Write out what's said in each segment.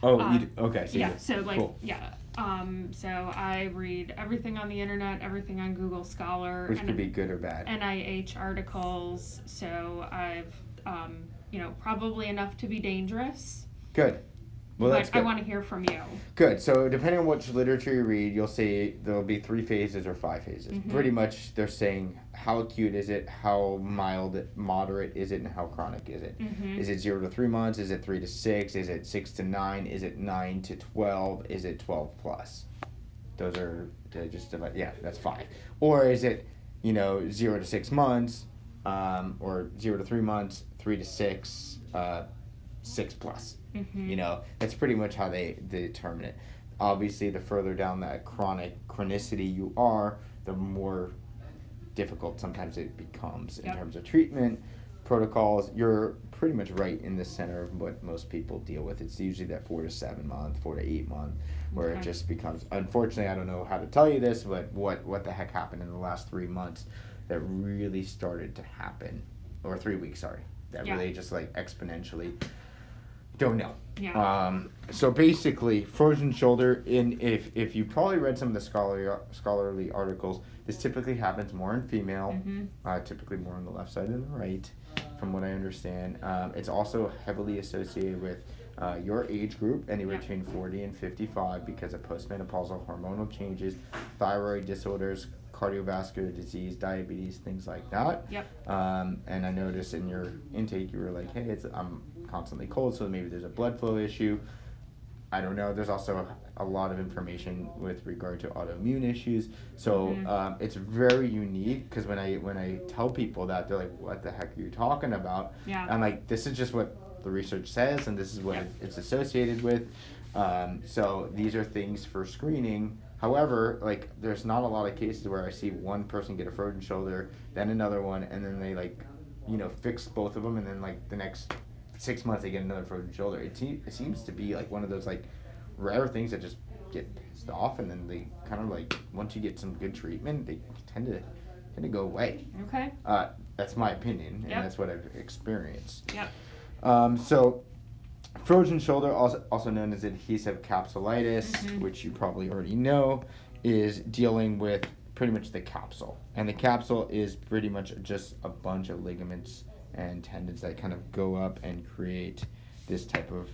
Oh, okay. So yeah. So like, cool. yeah. So I read everything on the internet, everything on Google Scholar, Which and could be good or bad. NIH articles. So I've, probably enough to be dangerous. Good. Well, that's But I good. want to hear from you. Good. So depending on which literature you read, you'll see there'll be 3 phases or 5 phases. Mm-hmm. Pretty much, they're saying how acute is it, how mild, moderate is it, and how chronic is it. Mm-hmm. Is it 0 to 3 months? Is it 3 to 6? Is it 6 to 9? Is it 9 to 12? Is it 12+? Those are just that's 5. Or is it 0 to 6 months, or 0 to 3 months, 3 to 6, 6+. Mm-hmm. That's pretty much how they determine it. Obviously, the further down that chronicity you are, the more difficult sometimes it becomes in terms of treatment protocols. You're pretty much right in the center of what most people deal with. It's usually that 4 to 7 month, 4 to 8 month, where it just becomes. Unfortunately, I don't know how to tell you this, but what the heck happened in the last 3 months that really started to happen, or 3 weeks, sorry, that really just like exponentially. Don't know. Yeah. So basically, frozen shoulder. If you probably read some of the scholarly articles, this typically happens more in female. Typically more on the left side than the right, from what I understand. It's also heavily associated with your age group, anywhere between 40 and 55, because of postmenopausal hormonal changes, thyroid disorders, cardiovascular disease, diabetes, things like that. Yep. And I noticed in your intake, you were like, hey, I'm constantly cold, so maybe there's a blood flow issue. I don't know. There's also a lot of information with regard to autoimmune issues. So it's very unique, because when I tell people that, they're like, what the heck are you talking about? Yeah. I'm like, this is just what the research says, and this is what it's associated with. So these are things for screening. However, like, there's not a lot of cases where I see one person get a frozen shoulder, then another one, and then they fix both of them, and then like the next 6 months they get another frozen shoulder. It seems to be like one of those like rare things that just get pissed off, and then they kind of like, once you get some good treatment, they tend to go away. Okay. That's my opinion, and that's what I've experienced. Yep. So frozen shoulder, also known as adhesive capsulitis, which you probably already know, is dealing with pretty much the capsule. And the capsule is pretty much just a bunch of ligaments and tendons that kind of go up and create this type of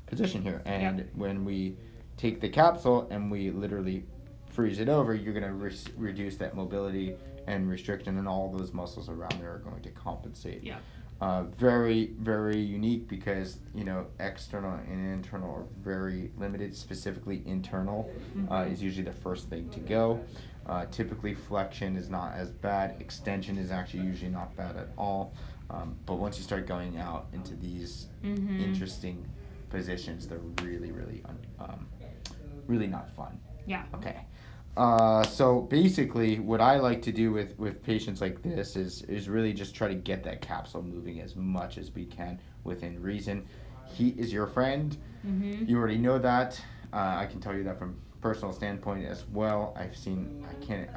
position here. And when we take the capsule and we literally freeze it over, you're going to reduce that mobility and restriction, and all those muscles around there are going to compensate. Yeah. Very, very unique, because external and internal are very limited. Specifically, internal is usually the first thing to go. Typically, flexion is not as bad. Extension is actually usually not bad at all. But once you start going out into these interesting positions, they're really, really, really not fun. Yeah. Okay. So basically, what I like to do with patients like this is really just try to get that capsule moving as much as we can within reason. Heat is your friend. You already know that. I can tell you that from personal standpoint as well. I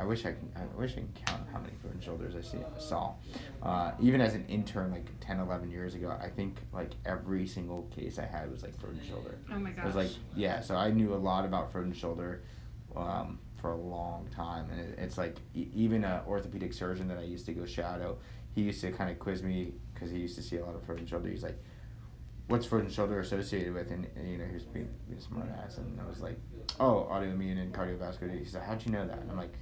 wish I can count how many frozen shoulders I saw. Even as an intern, like 10, 11 years ago, I think like every single case I had was like frozen shoulder. Oh my gosh. It was like, so I knew a lot about frozen shoulder for a long time. And it's like, even an orthopedic surgeon that I used to go shadow, he used to kind of quiz me, because he used to see a lot of frozen shoulder. He's like, what's frozen shoulder associated with? And he was being a smart ass, and I was like, oh, autoimmune and cardiovascular disease. He's like, how'd you know that? And I'm like,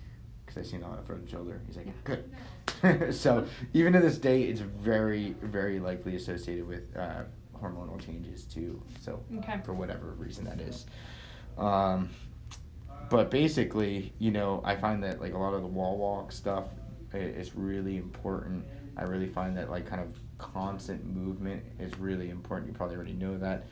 because I've seen a lot of frozen shoulder. He's like, good. So even to this day, it's very, very likely associated with hormonal changes too. So for whatever reason that is. But basically, I find that like a lot of the wall walk stuff is really important. I really find that like kind of constant movement is really important. You probably already know that.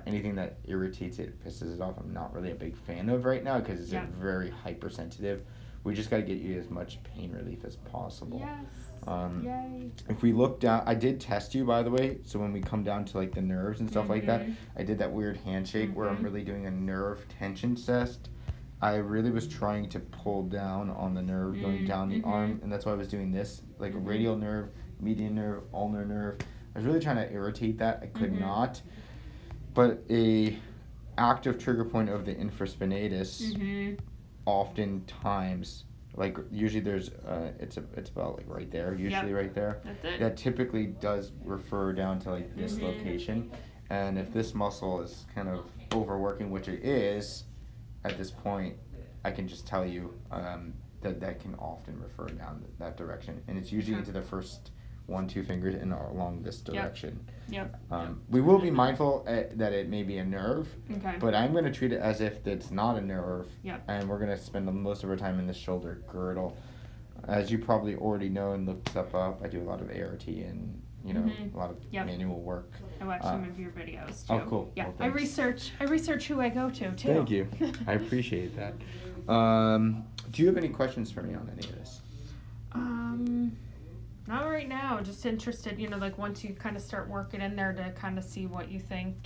Anything that irritates it, pisses it off, I'm not really a big fan of right now, because it's very hypersensitive. We just got to get you as much pain relief as possible. Yes. Yay. If we look down, I did test you, by the way, so when we come down to like the nerves and stuff like that, I did that weird handshake where I'm really doing a nerve tension test. I really was trying to pull down on the nerve going down the arm, and that's why I was doing this, like a radial nerve, median nerve, ulnar nerve. I was really trying to irritate that. I could not. But a active trigger point of the infraspinatus, Mm-hmm. oftentimes, like usually there's it's about like right there, usually right there. That's it. That typically does refer down to like this Mhm. location, and if this muscle is kind of overworking, which it is, at this point, I can just tell you that can often refer down that direction, and it's usually Okay. into the first 1-2 fingers and along this direction. Yep. We will be mindful that it may be a nerve, Okay. but I'm going to treat it as if it's not a nerve, Yep. and we're going to spend most of our time in the shoulder girdle. As you probably already know and looked up, I do a lot of ART and Mhm. a lot of Yep. manual work. I watch some of your videos too. Oh, cool. Yeah, Well, I thanks. research who I go to too. Thank you. I appreciate that. Do you have any questions for me on any of this? Not right now. Just interested, like once you kind of start working in there to kind of see what you think,